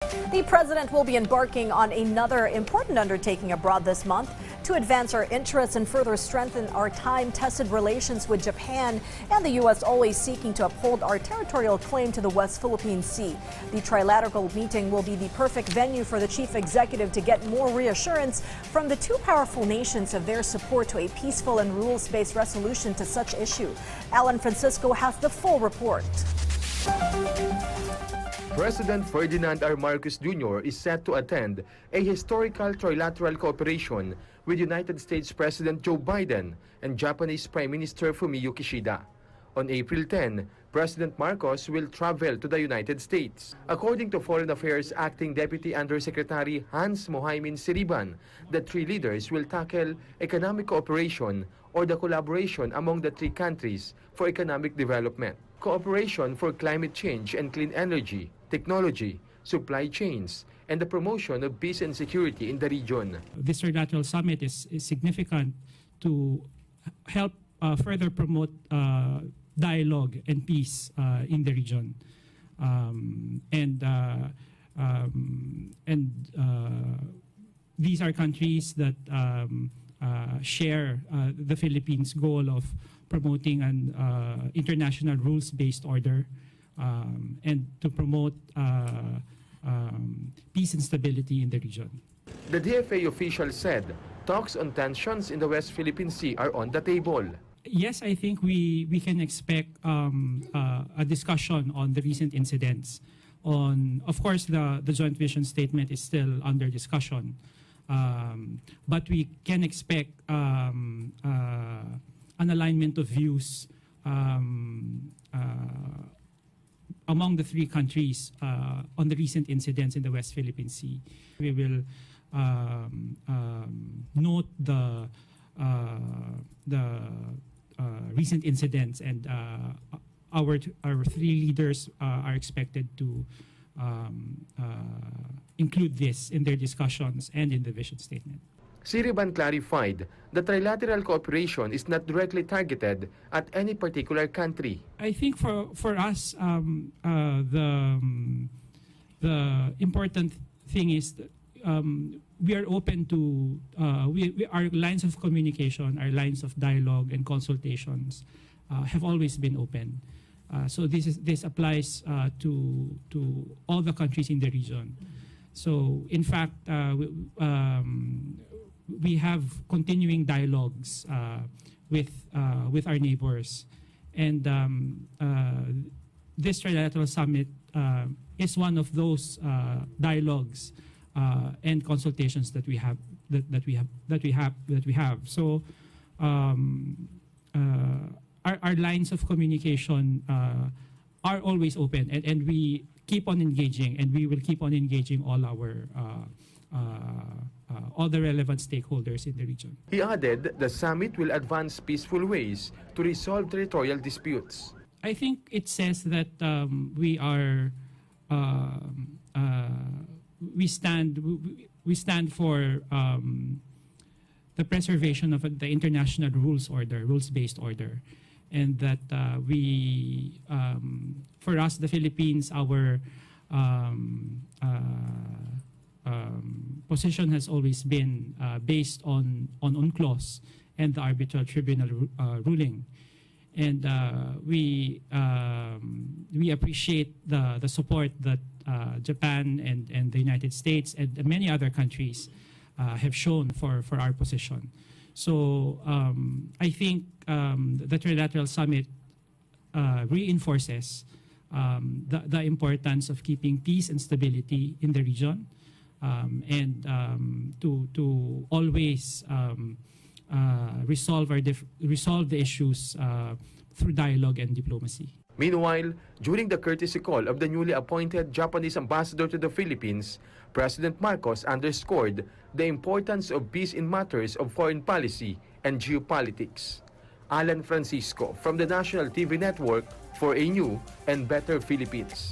The president will be embarking on another important undertaking abroad this month to advance our interests and further strengthen our time-tested relations with Japan and the U.S., always seeking to uphold our territorial claim to the West Philippine Sea. The Trilateral Meeting will be the perfect venue for the chief executive to get more reassurance from the two powerful nations of their support to a peaceful and rules-based resolution to such issue. Alan Francisco has the full report. President Ferdinand R. Marcos Jr. is set to attend a historical trilateral cooperation with United States President Joe Biden and Japanese Prime Minister Fumio Kishida. On April 10, President Marcos will travel to the United States. According to Foreign Affairs Acting Deputy Undersecretary Hans Mohaimin Siriban, the three leaders will tackle economic cooperation or the collaboration among the three countries for economic development, cooperation for climate change and clean energy, technology, supply chains, and the promotion of peace and security in the region. This Trilateral Summit is significant to help further promote dialogue and peace in the region. These are countries that share the Philippines' goal of promoting an international rules-based order and to promote peace and stability in the region. The DFA official said talks on tensions in the West Philippine Sea are on the table. Yes, I think we can expect a discussion on the recent incidents. Of course, the joint vision statement is still under discussion, but we can expect an alignment of views among the three countries on the recent incidents in the West Philippine Sea. We will note the recent incidents, and our three leaders are expected to include this in their discussions and in the vision statement. Siriban clarified that trilateral cooperation is not directly targeted at any particular country. I think for us, the important thing is that, we are open to our lines of communication, our lines of dialogue and consultations have always been open. So this applies to all the countries in the region. So in fact, we have continuing dialogues with our neighbors, and this Trilateral Summit is one of those dialogues and consultations that we have. So our lines of communication are always open, and we keep on engaging, and we will keep on engaging all the relevant stakeholders in the region. He added the summit will advance peaceful ways to resolve territorial disputes. I think it says that we stand for the preservation of the international rules-based order, and that for us, the Philippines, our position has always been based on UNCLOS and the arbitral tribunal ruling, and we appreciate the support that Japan and the United States and many other countries have shown for our position. So I think the Trilateral Summit reinforces the importance of keeping peace and stability in the region, and to always resolve the issues through dialogue and diplomacy. Meanwhile, during the courtesy call of the newly appointed Japanese ambassador to the Philippines, President Marcos underscored the importance of peace in matters of foreign policy and geopolitics. Alan Francisco from the National TV Network for a new and better Philippines.